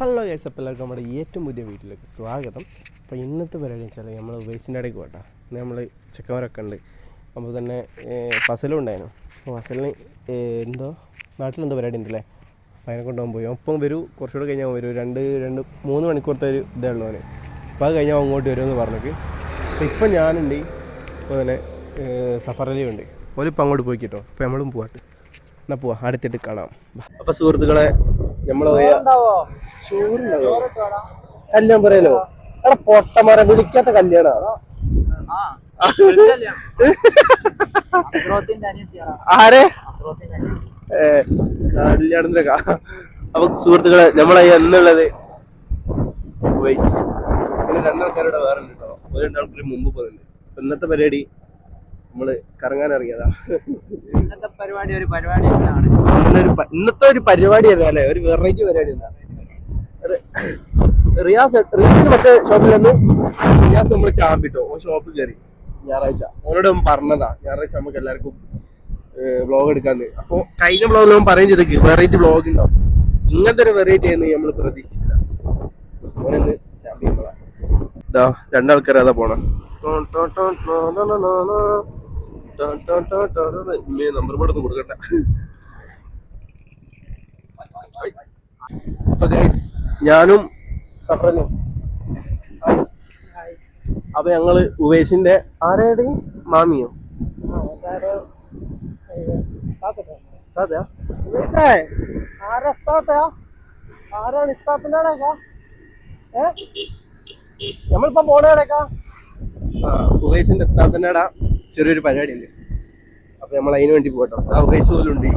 Hello guys, അപ്പോൾ എല്ലാവർക്കും നമ്മുടെ ഏറ്റവും പുതിയ വീട്ടിലേക്ക് സ്വാഗതം. അപ്പോൾ ഇന്നത്തെ പരിപാടി വെച്ചാൽ നമ്മൾ വേസ്റ്റിൻ്റെ ഇടയ്ക്ക് പോകട്ടെ. ഇന്ന് നമ്മൾ ചെക്കന്മാരൊക്കെ ഉണ്ട്. അപ്പോൾ തന്നെ ഫസലും ഉണ്ടായിരുന്നു. അപ്പോൾ ഫസലിന് എന്തോ നാട്ടിലെന്തോ പരിപാടി ഉണ്ടല്ലേ, അപ്പോൾ അതിനെ കൊണ്ടുപോകാൻ പോയി. ഒപ്പം വരൂ, കുറച്ചുകൂടെ കഴിഞ്ഞാൽ വരും. 3 മണിക്കൂറത്തെ ഒരു ഇതേ ഉള്ളൂ അവന്. അപ്പോൾ അത് കഴിഞ്ഞാൽ അങ്ങോട്ട് വരുമെന്ന് പറഞ്ഞിട്ട്. അപ്പോൾ ഇപ്പം ഞാനുണ്ട്, ഇപ്പോൾ തന്നെ സഫറലി ഉണ്ട്. ഓലിപ്പോൾ അങ്ങോട്ട് പോയി കേട്ടോ. അപ്പോൾ നമ്മളും പോവാട്ട്. എന്നാൽ പോവാം, അടുത്തിട്ട് കാണാം. അപ്പോൾ സുഹൃത്തുക്കളെ, നമ്മള് കല്യാണം പറയലോ, എടാ പൊട്ടന്മാരെ വിളിക്കാത്ത കല്യാണ. ആരെ കല്യാണത്തിനൊക്കെ. അപ്പൊ സുഹൃത്തുക്കളെ, നമ്മളെ എന്നുള്ളത് പിന്നെ 2 ആൾക്കാരുടെ വേറെ ഉണ്ട് കേട്ടോ. 2 ആൾക്കാർ മുമ്പ് പോകുന്നുണ്ട്. ഇന്നത്തെ പരിപാടി നമ്മള് കറങ്ങാൻ ഇറങ്ങിയതാ. ഇന്നത്തെ ഒരു പരിപാടി അല്ലേ, ഒരു വെറൈറ്റി പരിപാടി. റിയാസിന് മറ്റേ ഷോപ്പിൽ നിന്ന് റിയാസ് നമ്മള് ചാമ്പിട്ടോ, ഷോപ്പിൽ കയറി ഞായറാഴ്ച. അവനോട് പറഞ്ഞതാ ഞായറാഴ്ച നമുക്ക് എല്ലാവർക്കും വ്ളോഗ് എടുക്കാന്ന്. അപ്പൊ കഴിഞ്ഞ വ്ളോഗിൽ അവൻ പറയും ചെയ്തേക്ക് വെറൈറ്റി വ്ളോഗ് ഉണ്ടാവും. ഇങ്ങനത്തെ ഒരു വെറൈറ്റി ആയിരുന്നു നമ്മൾ പ്രതീക്ഷിച്ചില്ല. അവനെന്ന് ചാമ്പിയതാ. ഇതാ 2 ആൾക്കാർ അതാ പോണ. നമ്പർ ബോർഡ് ഒന്നും കൊടുക്കട്ടെ. അപ്പൊ ഗൈസ്, ഞാനും സഫറനും. അപ്പൊ ഞങ്ങള് ഉവൈസിന്റെ ആരുടെ മാമിയോ ആരാണ് ഇത്താത്തിനേക്കാ നമ്മളിപ്പം പോണേക്കാ. ഉവൈസിന്റെ ഇത്താത്തിനേടാ ചെറിയൊരു പരിപാടി ഉണ്ട്. അപ്പൊ നമ്മൾ അതിന് വേണ്ടി പോട്ടോ. ആ ഉവൈസ് പോലും ഉണ്ട്.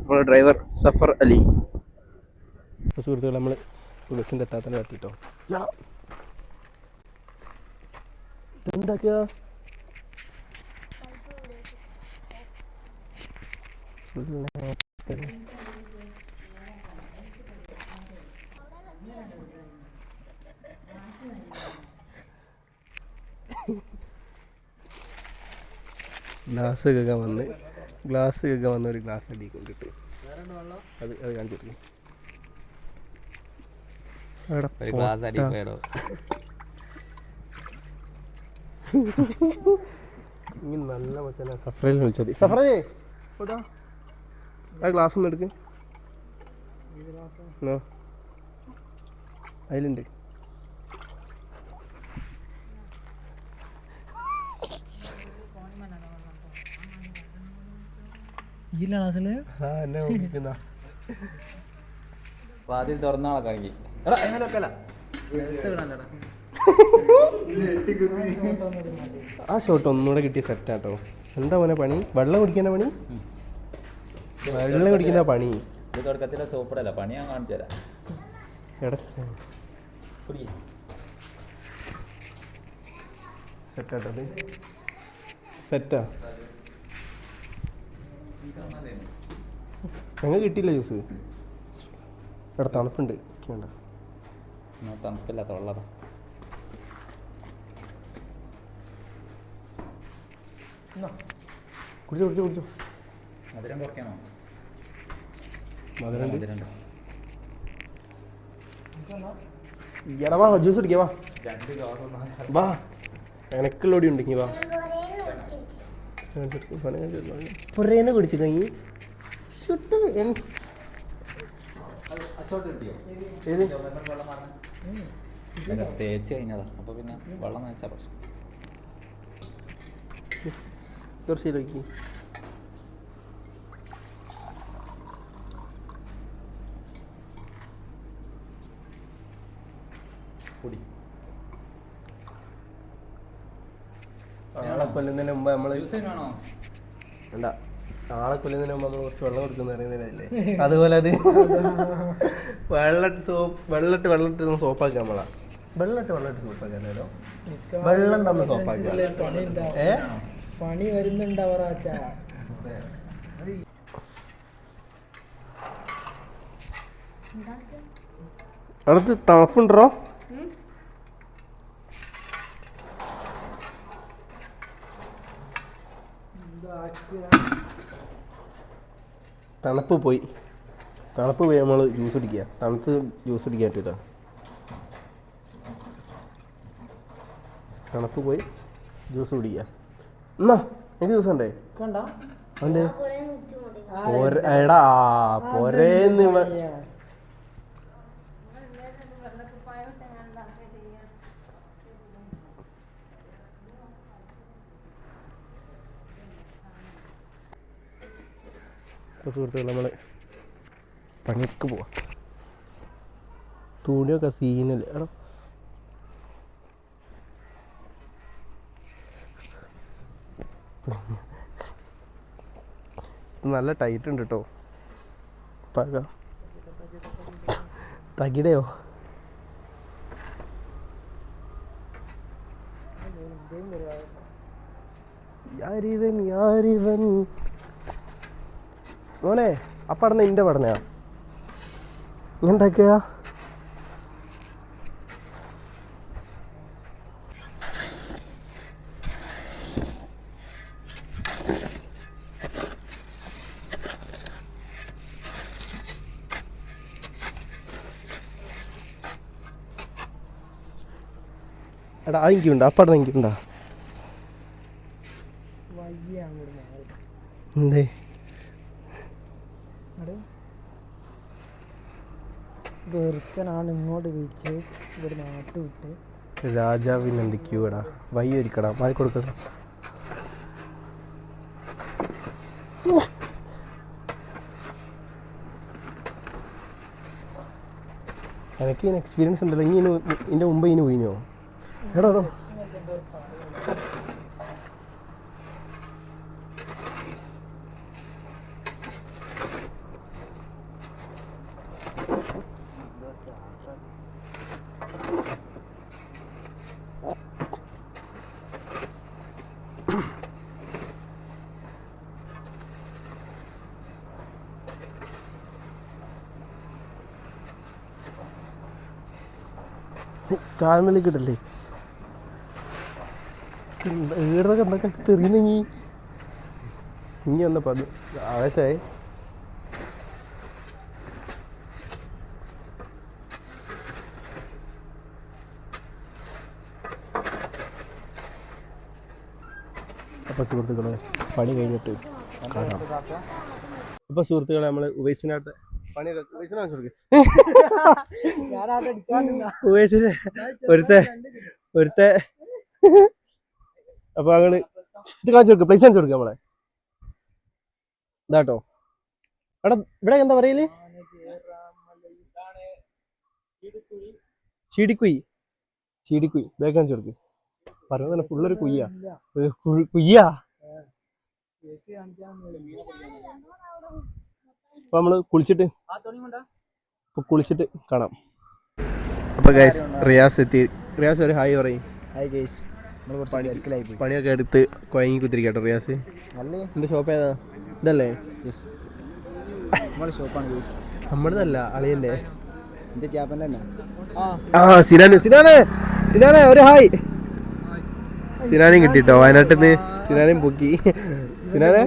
നമ്മുടെ ഡ്രൈവർ സഫർ അലി. സുഹൃത്തുക്കൾ, നമ്മള് ബസ്സിന്റെ എത്താത്തന്നെ എത്തിട്ടോ. ഇതെന്തൊക്കെയാ ഗ്ലാസ് കേൾക്കാൻ വന്ന് ഒരു ഗ്ലാസ് അടിക്കൊണ്ടിട്ട് അത് കാണിച്ചിട്ട് നല്ല മച്ചാ. സഫറയിൽ വിളിച്ചത്. സഫറേ ആ ഗ്ലാസ് ഒന്ന് എടുക്ക്. അതിലുണ്ട്. വാതിൽ തുറന്നാളെ കഴുകി. ആ ഷോട്ട് ഒന്നുകൂടെ കിട്ടിയ സെറ്റാട്ടോ. എന്താ മോനെ പണി? വെള്ളം കുടിക്കുന്ന പണി. ഇത് തുടക്കത്തിലെ സോപ്പിടല്ല പണി. ഞാൻ കാണിച്ചു തരാം. സെറ്റാട്ടോ, സെറ്റാ. ഞങ്ങൾ കിട്ടിയില്ല ജ്യൂസ്. ഇവിടെ തണുപ്പുണ്ട്. തണുപ്പില്ലാത്ത വെള്ളതാ. കുടിച്ചോ. മധുരം കുറയ്ക്കണോ? വാ ജ്യൂസ് കുടിക്കാം. വാ എനക്കുള്ളോടി ഉണ്ടെങ്കി വാ. പുറേന്ന് കുടിച്ചു കഴിഞ്ഞ് തേച്ച് കഴിഞ്ഞതാ. അപ്പൊ പിന്നെ വെള്ളം നനച്ചാ പ്രശ്നം. കുറച്ചിലേക്ക് ആളെ കൊല്ലുന്നതിന് മുമ്പ് നമ്മള് വേണ്ട. ആളെ കൊല്ലുന്നതിന് മുമ്പ് നമ്മൾ കുറച്ച് വെള്ളം കൊടുക്കുന്ന അറിയുന്നതിനല്ലേ. അതുപോലെ അത് വെള്ളമിട്ട് സോപ്പാക്കുക. നമ്മളാ വെള്ളമിട്ട് സോപ്പാക്കാനല്ലോ. വെള്ളം നമ്മൾ സോപ്പാക്കുക. പണി വരുന്നുണ്ടവർ. അടുത്ത് തണുപ്പുണ്ടോ? തണുപ്പ് പോയി നമ്മൾ ജ്യൂസ് കുടിക്കുക. തണുത്ത് ജ്യൂസ് കുടിക്കാൻ പറ്റില്ല. തണുപ്പ് പോയി ജ്യൂസ് കുടിക്കുക. എന്നാ എനിക്ക് ജ്യൂസ് ഉണ്ടേ അതെ എടാ പോരേന്ന് അപ്പോൾ സുഹൃത്തുക്കൾ നമ്മൾ പണിക്ക് പോവാം. തുണിയൊക്കെ സീനല്ലേ എടാ. നല്ല ടൈറ്റ് ഉണ്ട് കേട്ടോ. പക തകിടയോ യാരിവൻ മോനെ അപ്പടന്ന് ഇന്റെ പടനയാ എന്തൊക്കെയാ എടാ അതെനിക്കുണ്ടോ അപ്പടന്ന് എനിക്കുണ്ടോ എന്തേ വെറുക്കനാണ് ഇങ്ങോട്ട് വിളിച്ച് ഇവിടെ നാട്ടു വിട്ട് രാജാവിന് എന്തൊക്കെയോടാ വയ്യ ഒരുക്കടാ മാറി കൊടുക്കണം. എനിക്ക് ഇതിന് എക്സ്പീരിയൻസ് ഉണ്ടല്ലോ. ഇനി ഇതിൻ്റെ മുമ്പ് ഇനി പോയിനോ എടാ കാൽമേലേക്ക് കിട്ടല്ലേ ഈടൊക്കെ എന്തൊക്കെ തെറിയുന്നെങ്കി ഇനി വന്നപ്പോൾ അത് ആവേശമായി. അപ്പോൾ സുഹൃത്തുക്കളെ പണി കഴിഞ്ഞിട്ട് കാണാം. അപ്പോൾ സുഹൃത്തുക്കളെ നമ്മൾ ഉവൈസിനകത്ത് പണി ഉവൈസിനെ ഒരുത്തെ അപ്പൊ അങ്ങോട്ട് ഇത് കാണിച്ചു കൊടുക്കുക. പ്ലേസ് കാണിച്ചു കൊടുക്കുക നമ്മളെ ഇതാട്ടോ. എടാ ഇവിടെ എന്താ പറയല് ചീടിക്കുയി ബാക്ക് കാണിച്ചു കൊടുക്ക്. പറയുന്നത് തന്നെ ഫുള്ളൊരു കുയ്യാ. അപ്പൊ നമ്മള് കുളിച്ചിട്ട് കാണാം. അപ്പൊ ഗൈസ് റിയാസ് എത്തി. റിയാസ് ഒരു ഹായ് പറയും. ഹായ് ഗൈസ്, പണിയൊക്കെ എടുത്ത് കൊയങ്ങി കുത്തിരിക്കട്ടോ റിയാസ്. എന്റെ ഷോപ്പ് ഏതാ? ഇതല്ലേ നമ്മുടെതല്ല അളിയന്റെ. സിനാനെ ഒരു ഹായ്. സിനാനെയും കിട്ടിട്ടോ വയനാട്ടിൽ നിന്ന്. സിനാനെയും പൊക്കി. സിനാനെ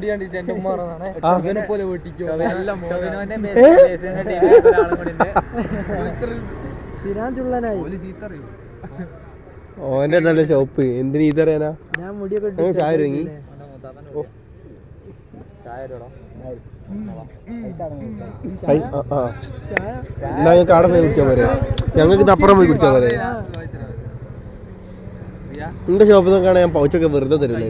ഓന്റെ നല്ല ഷോപ്പ്. എന്തിനു ഇതറിയാനാ? ചായ ഒരുങ്ങി. ഞങ്ങൾക്ക് അവിടെ പോയി കുടിച്ചാൽ പോരെ? ഞങ്ങൾക്ക് ഇത് അപ്പുറം പോയി കുടിച്ചാൽ പോരെ? എന്റെ ഷോപ്പിൽ നിന്നൊക്കെയാണ് ഞാൻ പൗച്ചൊക്കെ വെറുതെ തരില്ല.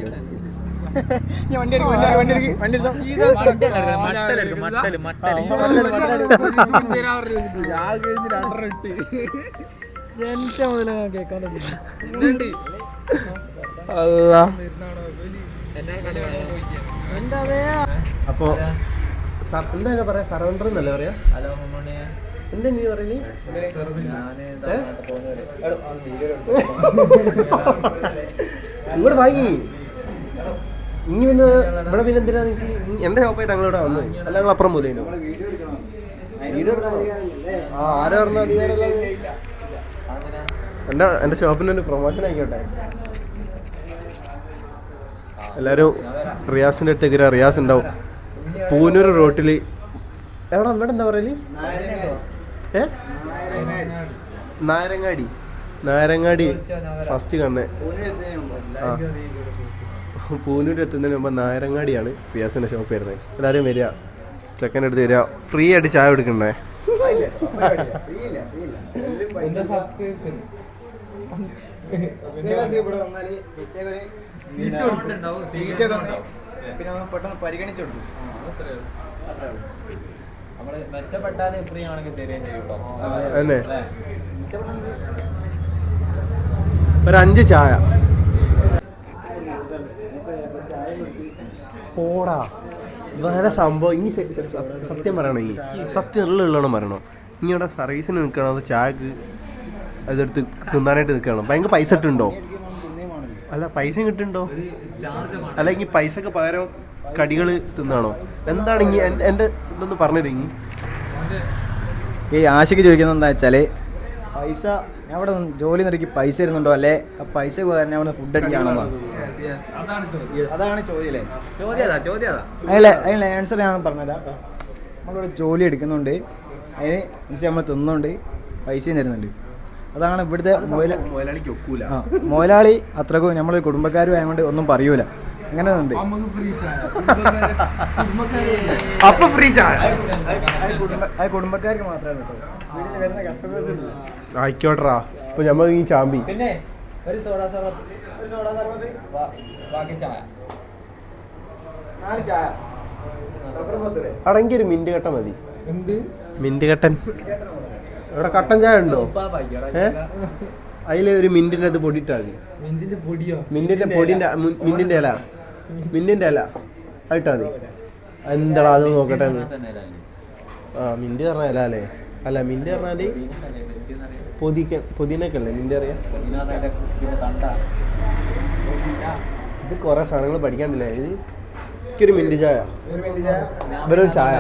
അപ്പൊ എന്താ പറയാ? സറണ്ടർ എന്നല്ലേ പറയാ? എന്താ നീ പറയല്? ഇവിടെ വാങ്ങി ഇനി പിന്നെ ഇവിടെ പിന്നെ എന്തിനാ എന്റെ ഷോപ്പായിട്ട് ഞങ്ങളിവിടെ വന്നത്? അല്ല ഞങ്ങൾ അപ്പുറം പോലെയോ? ആരാ പറഞ്ഞ അധികാരം? എന്റെ ഷോപ്പിന് ഒരു പ്രൊമോഷൻ ആയിക്കോട്ടെ. എല്ലാവരും റിയാസിൻ്റെ അടുത്തേക്ക് വരിക. റിയാസ് ഉണ്ടാവും പൂനൂർ റോട്ടിൽ. എവിടെ ഇവിടെ എന്താ പറയല്? നായരങ്ങാടി ഫസ്റ്റ് കണ്ണേ. ആ പൂനൂർ എത്തുന്നതിന് മുമ്പ് നായരങ്ങാടിയാണ് റിയാസിൻ്റെ ഷോപ്പ് വരുന്നത്. എല്ലാവരും വരിക, ചെക്കൻ്റെ അടുത്ത് വരിക. ഫ്രീ ആയിട്ട് ചായ കൊടുക്കണ്ടേ? അല്ലേ ഒരു 5 ചായ പോടാ. വേറെ സംഭവം ഇനി സത്യം പറയണോ? ഇനി സത്യം ഉള്ളണം പറയണോ? ഇനി ഇവിടെ സർവീസിന് നിൽക്കണോ അതോ ചായക്ക് അതെടുത്ത് തിന്നാനായിട്ട് നിൽക്കണം? ഭയങ്കര പൈസ ഇട്ടുണ്ടോ? അല്ല പൈസ കിട്ടുന്നുണ്ടോ? അല്ല ഇനി പൈസക്ക് പകരം കടികൾ തിന്നാണോ? എന്താണ് ഇനി എൻ്റെ ഇതൊന്ന് പറഞ്ഞുതരും. ഇനി ഈ ആശയ്ക്ക് ചോദിക്കുന്നത് എന്താ വെച്ചാൽ പൈസ ഞാൻ ഇവിടെ ജോലി നിരക്കി പൈസ തരുന്നുണ്ടോ, അല്ലേ ആ പൈസ പകരം ഞാൻ ഇവിടെ ഫുഡ് അടിക്കുകയാണോ? അതാണ് ചോദ്യം. അതിനുള്ള ആൻസർ ഞാൻ പറഞ്ഞുതരാം. നമ്മളിവിടെ ജോലി എടുക്കുന്നുണ്ട്, അതിന് നമ്മൾ തിന്നുന്നുണ്ട്, പൈസയും തരുന്നുണ്ട്. അതാണ് ഇവിടുത്തെ മുതലാളി. അത്രക്കും നമ്മളൊരു കുടുംബക്കാരും ആയതുകൊണ്ട് ഒന്നും പറയൂല. അങ്ങനെ ഉണ്ട്. അപ്പൊ ഫ്രീ ചായ അത് കുടുംബക്കാർക്ക് മാത്രമേ കേട്ടോ. വരുന്ന കസ്റ്റമേഴ്സ് ആയിക്കോട്ടറാ. ഇപ്പൊ നമ്മൾ ഈ ചാമ്പി അടങ്ങി ഒരു മിന്റ് കട്ടൻ മതി. മിന്റ് കട്ടൻ ഇവിടെ കട്ടൻ ചായ ഉണ്ടോ? അതില് ഒരു മിന്റിന്റെ അത് പൊടിയിട്ടാ മതി. മിന്റിന്റെ ഇല അതിട്ടാ മതി. എന്താടാ അത് നോക്കട്ടെ. ആ മിന്റ് പറഞ്ഞ ഇല അല്ലേ? അല്ല മിന്റ് പറഞ്ഞാല് പൊതിനൊക്കെ അല്ലേ മിന്റ് അറിയാം. ഇത് കൊറേ സാധനങ്ങൾ പഠിക്കാണ്ടില്ലേ? ഇത് എനിക്കൊരു മിന്റ് ചായ, ഇവരൊരു ചായ.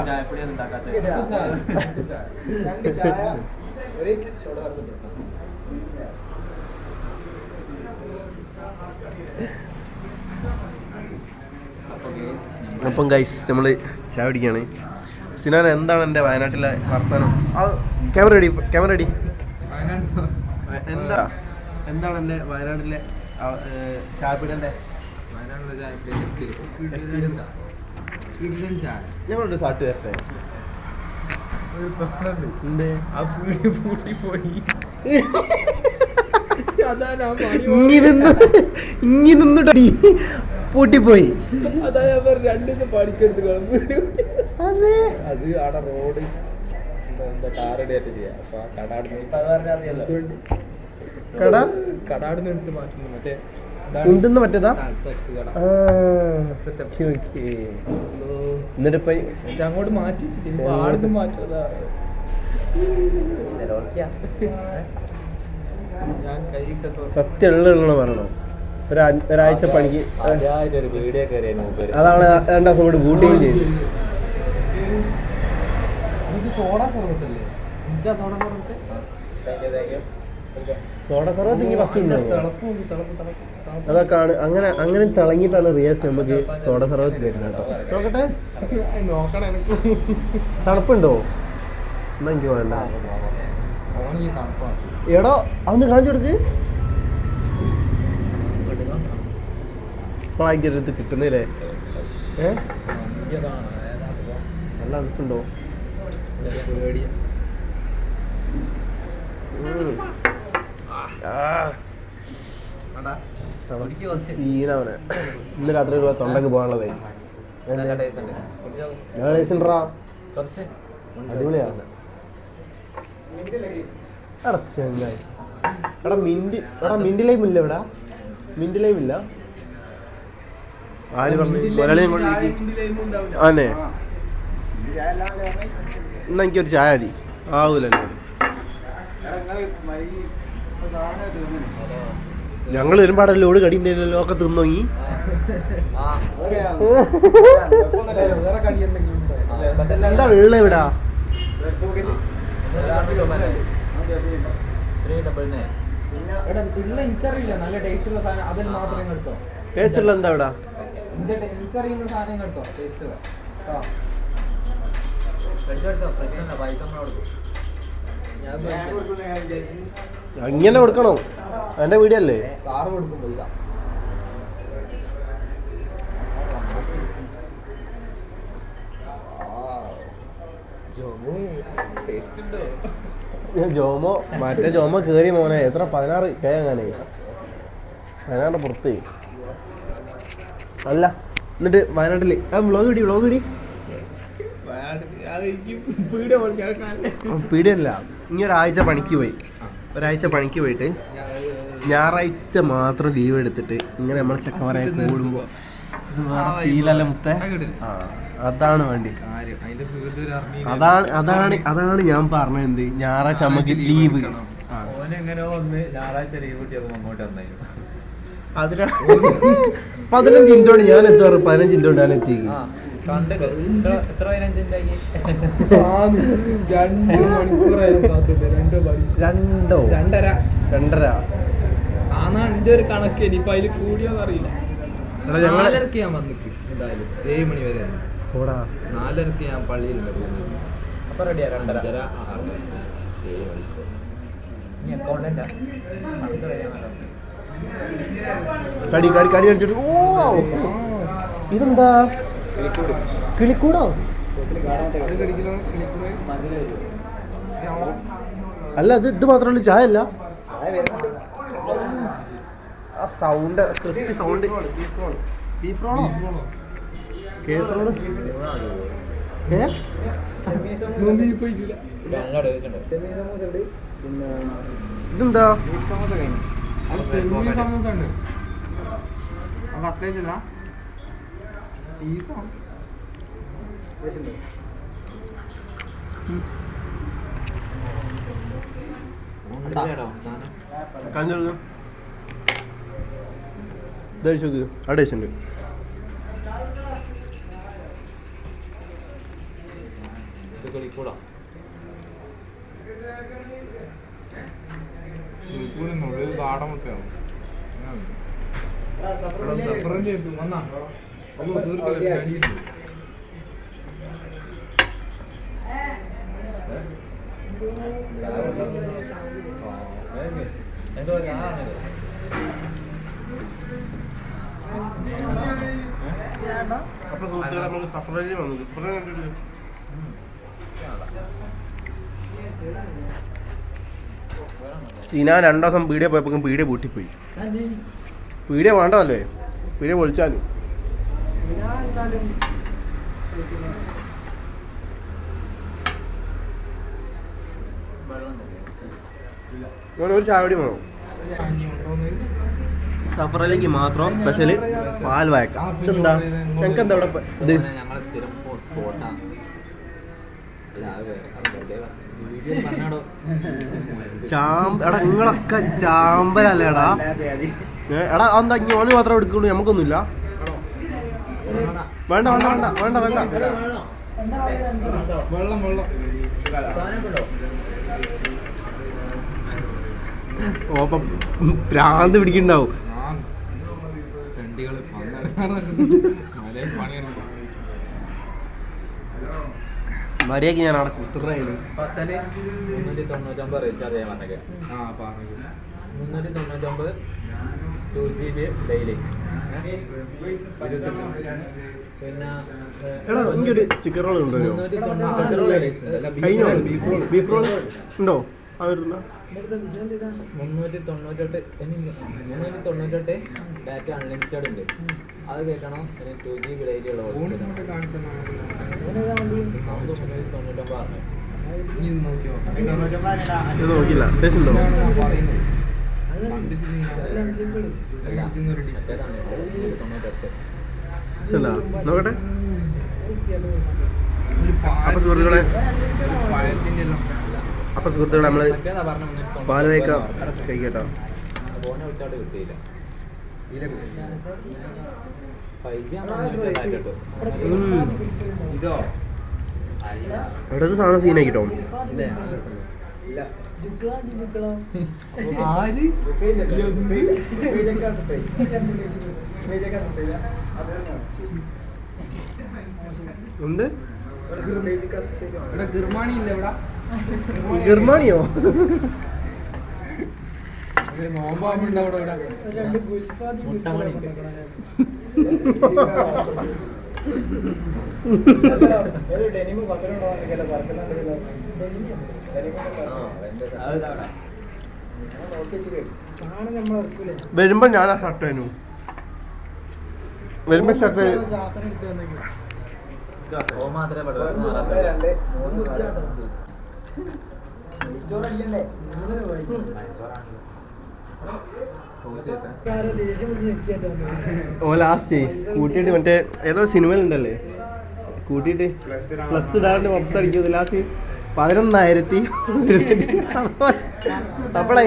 അപ്പം ഗൈസ് നമ്മൾ ചായ പിടിക്കുകയാണ്. സിനാൻ എന്താണ് എൻ്റെ വയനാട്ടിലെ വർത്തമാനം? Camera ready. എന്താണ് എൻ്റെ വയനാട്ടിലെ ചായപ്പിടൻ്റെ എക്സ്പീരിയൻസ്? ഞങ്ങളൊരു സാട്ട് തരട്ടെ. എന്ത് ഇങ്ങി നിന്നിട്ടടി പൂട്ടിപ്പോയി. ഉണ്ടെന്ന് മറ്റേതാ? എന്നിട്ടിപ്പ അങ്ങോട്ട് മാറ്റി സത്യമുള്ള പറയണോ? ഒരാഴ്ച പണിക്ക് അതാണ് 2 ദിവസം കൂടി ബൂട്ടിങ് ചെയ്തു. സോഡ സർവത്ത് ഇങ്ങനെ ഫസ്റ്റ് അതൊക്കെയാണ്. അങ്ങനെ തിളങ്ങിയിട്ടാണ് റിയാസ് നമുക്ക് സോഡ സർവത്ത് തരുന്നത് കേട്ടോ. നോക്കട്ടെ, തണുപ്പുണ്ടോ? എന്നാ എനിക്ക് വേണ്ട. എടോ അതൊന്ന് കാണിച്ചു കൊടുക്ക്. ഇപ്പോഴായിട്ട് കിട്ടുന്നില്ലേ? നല്ല തണുപ്പുണ്ടോ? ഇന്ന് രാത്രി തൊണ്ടക്ക് പോകാനുള്ളതേ. അടിപൊളിയാ. എടാ മിന്റ് ലൈം ഇല്ല ഇവിടെ? മിന്റ് ലൈം ഇല്ല? ആര് പറഞ്ഞു? ആന്നെ എന്നാ എനിക്കൊരു ചായ മതി. ആവൂലല്ലോ. ഞങ്ങൾ വരുമ്പാടെ ലോഡ് കടിയുണ്ടല്ലോ ഒക്കെ തിന്നോങ്ങി. എന്താ ഉള്ള ഇവിടെ? എനിക്കറിയില്ല. നല്ല ടേസ്റ്റ് ഉള്ള സാധനം അതിൽ മാത്രം എടുത്തോ. ടേസ്റ്റ് ഉള്ള എന്താ ഇവിടെ? എനിക്കറിയുന്ന സാധനം കേട്ടോ ടേസ്റ്റ് ഇങ്ങനെ കൊടുക്കണോ? എൻ്റെ വീഡിയോ അല്ലേ? സാറ് കൊടുക്കും പൈസ. ജോമോ മറ്റേ ജോമോ കേറി മോനെ. എത്ര 16K അങ്ങനെ 16 പുറത്ത്. അല്ല എന്നിട്ട് വയനാട്ടില് വ്ളോഗ് ഇടി പീടിയല്ല. ഇനി ഒരാഴ്ച പണിക്ക് പോയിട്ട് ഞായറാഴ്ച മാത്രം ലീവ് എടുത്തിട്ട് ഇങ്ങനെ നമ്മൾ ചെക്കന്മാരെ കൂടുമ്പോൾ ഇത് വേറെ ഫീലല്ല മുത്തേ. ആ അതാണ് വേണ്ടി. അതാണ് ഞാൻ പറഞ്ഞത്. എന്ത് ഞായറാഴ്ച നമുക്ക് ലീവ്. അതിനാ 15 മിനിറ്റോണ്ട് ഞാൻ എത്താറ്. 15 മിനിറ്റോണ്ട് ഞാൻ എത്തിക്കും. രണ്ടര ഒരു കണക്ക്. ഇനിയിപ്പോ അതിൽ കൂടിയോന്ന് അറിയില്ല. 4:30 ഞാൻ വന്നിട്ട് എന്തായാലും 7 മണി വരെ. 4:30 ഞാൻ പള്ളിയിലുണ്ട്. അപ്പൊ റെഡിയാ 5:30 6 7 മണിക്കൂർ. ഇനി അക്കൗണ്ടന്റാ കടി അടിച്ചിട്ട്. ഓ ഇതെന്താ കിളിക്കൂടോ? അല്ല ഇത് മാത്രമല്ല, ചായ അല്ല. ആ സൗണ്ട് ക്രിസ്പി സൗണ്ട്. ബീഫ് റോളോ? കേസ് റോള്? ഇതെന്താ? അടേശുണ്ട്. കാടമുട്ടയാണ്. ഞാൻ 2 ദിവസം പീടിയ പോയപ്പോ പീടിയ പൂട്ടിപ്പോയി. പീടിയ വേണ്ടല്ലേ? പീടിയ പൊളിച്ചാലും ഒരു ചായ കൂടി വേണം. സഫറിലേക്ക് മാത്രം സ്പെഷ്യല് പാൽ വായക്ക. ഇതെന്താ? ഞങ്ങൾക്ക് എന്താ ഇവിടെ ഇത്? എടാ നിങ്ങളൊക്കെ ചാമ്പലല്ലേടാ? എടാ എന്താ ഓന് മാത്രം എടുക്കുള്ളൂ, നമുക്കൊന്നുമില്ല. വേണ്ട വേണ്ട വേണ്ട വേണ്ട വേണ്ട. ഓപ്പ പ്രാന്ത് പിടിക്കണ്ടാവും. മര്യാദക്ക് ഞാൻ അവിടെ കുത്തിറായിരുന്നു. 399 റീചാർജ് ചെയ്യാൻ പറഞ്ഞേ. 399 2GB ഡെയിലി. പിന്നെ എടാ എനിക്കൊരു ചിക്കൻ റോൾ ഉണ്ടോ? കഴിഞ്ഞോ? ബീഫ് റോൾ ഉണ്ടോ? 398 ഡാറ്റ അൺലിമിറ്റഡ് ഉണ്ട്. അത് കേൾക്കണം. 2GB ഡെയിലി ഉള്ള 399 പറഞ്ഞു. നോക്കില്ല. ടേസ്റ്റ് ഉണ്ടോ? നോക്കട്ടെ. അപ്പൊ സുഹൃത്തുക്കളെ നമ്മള് പാൽ വയ്ക്കാം കഴിക്കട്ടോ. കിട്ടിയില്ല. ഇവിടുത്തെ സാധനം സീനാക്കിട്ടോ. ആര് എന്ത് ഇവിടെ ഗിർമാണി ഇല്ല ഇവിടെ ഗർമാണിയോ? നോമ്പാകുമ്പോ ഇവിടെ മുട്ടമണി വരുമ്പോ ഞാൻ ആ ഷർട്ട് ആയിരുന്നു. വരുമ്പോ ഷർട്ട് ഓ ലാസ്റ്റ് കൂട്ടിയിട്ട് മറ്റേ ഏതോ സിനിമയിലുണ്ടല്ലേ കൂട്ടിയിട്ട് പ്ലസ് ഇടാണ്ട് മൊത്തം അടിക്കുന്നത് ലാസ്റ്റ് 11,000 അപ്പളേ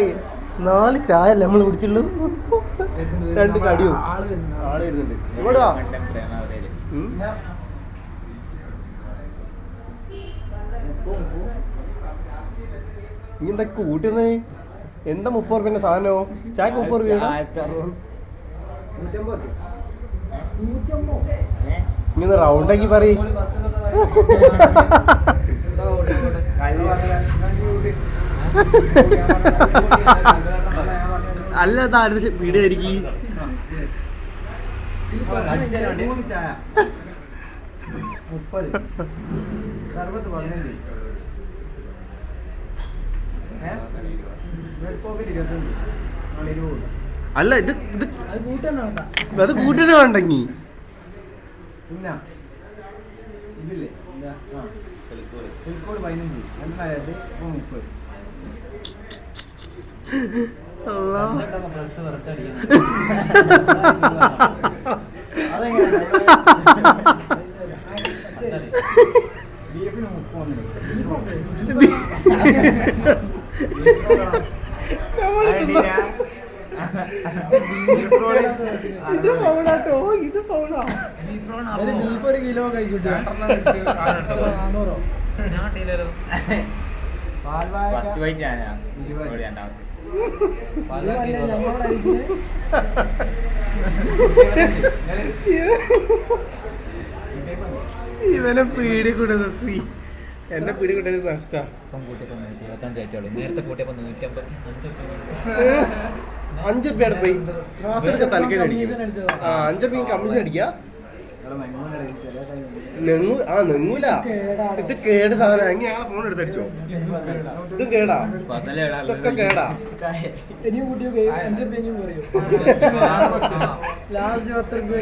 4 ചായ അല്ലേ നമ്മൾ കുടിച്ചുള്ളൂ. 2 കടിയും ആള് വരുന്നുണ്ട്. ഇങ്ങോട്ട് വാ. നീ എന്താ കൂട്ടുന്നേ? എന്താ 30 രൂപ സാധനോ? ചായക്ക് 30 രൂപ. നീ റൗണ്ടാക്കി പറയും. അല്ല താരത്തെ വീഡിയോ ആയിരിക്കും. 30 സർബത്ത് 15 അല്ല ഇത് അത് കൂട്ടനെ വേണ്ടെങ്കി പിന്നെ ഇതില്ലേ കോഴിക്കോട് 15 എന്തായത് 30. ബീഫിന് 30 ഇത് ഫൗളാ. ബീഫ് 1 കിലോ കഴിക്കൂട്ടോ. ഫസ്റ്റ് വൈറ്റ് ഞാനാ 20. ഇവനെ പീടി കൂട്ടുന്നത് എന്നെ പീടി കൂട്ടുന്നത് നഷ്ടാ. നേരത്തെ കൂട്ടിയപ്പോ 150 5 രൂപ പോയി ക്ലാസ്സിലൊക്കെ തലക്കേട് അടിക്കും. 5 രൂപ കമ്മീഷൻ അടിക്കാ. നെങ്ങൂല. ഇത് കേട് സാധനം. അങ്ങനെ ഞങ്ങളെ ഫോൺ എടുത്തടിച്ചോ? ഇതും കേടാ. ഇതൊക്കെ കേടാ. ഇനിയും കൂട്ടിയോ 5 രൂപ ഇനിയും പറയൂ. ലാസ്റ്റ് 10 രൂപ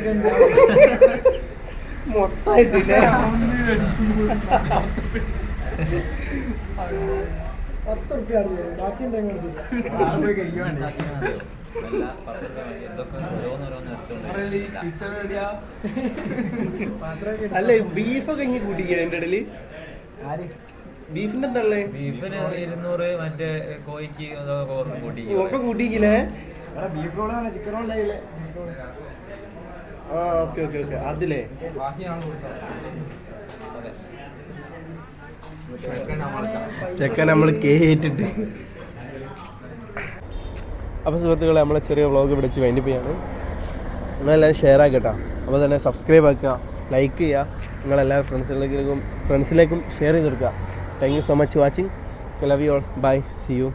മൊത്തായിട്ടില്ലേ? 10 രൂപ ബാക്കി അല്ല ബീഫൊക്കെ ഇങ്ങനെ കൂട്ടിക്കേ എന്റെ ഇടയില്. ബീഫിന്റെ എന്താ ബീഫിന് 200 മറ്റേ കോഴിക്ക് ഒക്കെ കൂട്ടിക്കില്ലേ? ബീഫ് റോളാണ് ചിക്കൻ റോൾ ഉണ്ടായില്ലേ? ആ ഓക്കെ ഓക്കെ ഓക്കെ അതിലേ ചെക്കൻ നമ്മൾ കേട്ടിട്ട്. അപ്പോൾ സുഹൃത്തുക്കളെ നമ്മളെ ചെറിയ വ്ളോഗ് ഇവിടെ വെച്ച് വൈൻഡപ്പ് ചെയ്യാണ്. നിങ്ങളെല്ലാവരും ഷെയർ ആക്കട്ടോ. അപ്പോൾ തന്നെ സബ്സ്ക്രൈബ് ആക്കുക, ലൈക്ക് ചെയ്യുക, നിങ്ങളെല്ലാവരും ഫ്രണ്ട്സിലേക്കും ഷെയർ ചെയ്ത് കൊടുക്കുക. Thank you so much watching. Love you all. Bye. See U.